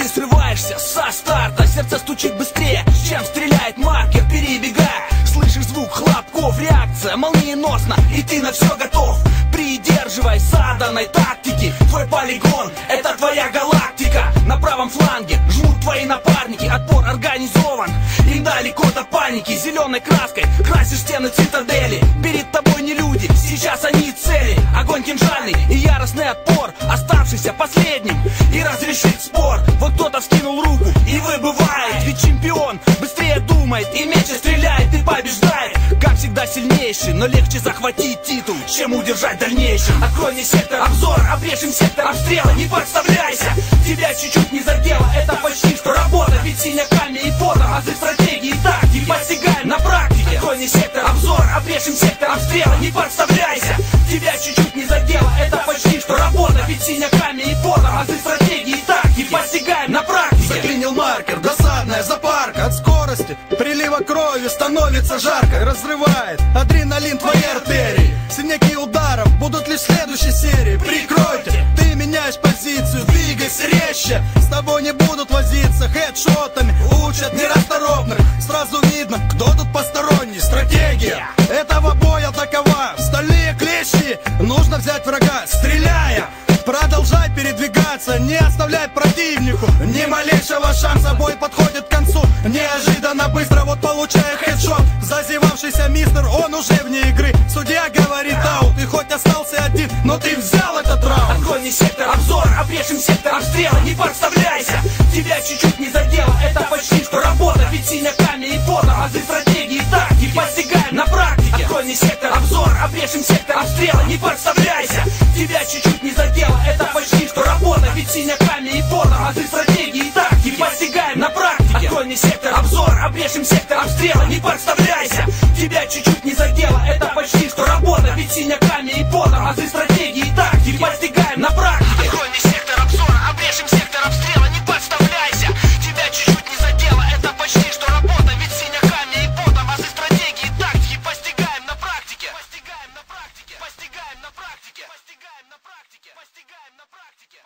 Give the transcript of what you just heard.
ты срываешься со старта, сердце стучит быстрее, чем стреляет маркер, перебегая. Слышишь звук хлопков, реакция молниеносна, и ты на все готов. Придерживай заданной тактики, твой полигон — это твоя галактика. На правом фланге жмут твои напарники, отпор организован, им далеко до паники. Зеленой краской красишь стены цитадели, перед тобой не люди, сейчас они цели. Огонь кинжальный и яростный отпор, оставшийся последним, и разрешить спор. Вот кто-то вскинул руку и выбывает, ведь чемпион быстрее думает и меньше стреляет, и побеждает. Как всегда сильнейший, но легче захватить титул, чем удержать дальнейшим. Открой мне сектор обзора, обрежем сектор обстрела, не подставляйся, тебя чуть-чуть не задело, это почти что работа, ведь синяками и потом азы стратегии и тактики постигаем на практике. Открой мне сектор обзора, обрежем сектор обстрела, не подставляйся, тебя чуть-чуть не задело, это почти что работа, ведь синяками и потом азы стратегии и тактики постигаем на практике. Заклинил маркер, досадная запарка. От скорости прилива крови становится жарко, разрывает адреналин твои артерии. Синяки ударов будут лишь в следующей серии. Прикройте, ты меняешь позицию, двигайся резче. С тобой не будут возиться, хедшотами учат нерасторопных. Сразу видно, кто тут посторонний. Стратегия этого боя такова: стальные клещи, нужно взять врага, стреляя. Продолжай передвигаться, не оставляй противнику ни малейшего шанса. Бой подходит к концу неожиданно быстро, вот получая хедшот. Зазевавшийся мистер, он уже вне игры. Судья говорит аут, и хоть остался один, но ты взял этот раунд. Открой мне сектор обзора, обрежем сектор обстрела, не подставляйся, тебя чуть-чуть не задело, это почти что работа, ведь синяками и потом азы стратегии и тактики постигаем на практике. Открой мне сектор обзора, обрежем сектор обстрела, не подставляйся, тебя чуть-чуть не задело, это почти что работа, ведь синяками и потом азы стратегии и тактики постигаем на практике. Открой мне сектор обзора, обрежем сектор обстрела, не подставляйся, тебя чуть-чуть не задело, это почти что работа, ведь синяками и потом азы стратегии и тактики постигаем на практике. Открой мне сектор обзора, обрежем сектор обстрела, не подставляйся, тебя чуть-чуть не задело, это почти что работа, ведь синяками и потом азы стратегии и тактики постигаем на практике. Постигаем на практике, постигаем на практике, постигаем на практике, постигаем на практике.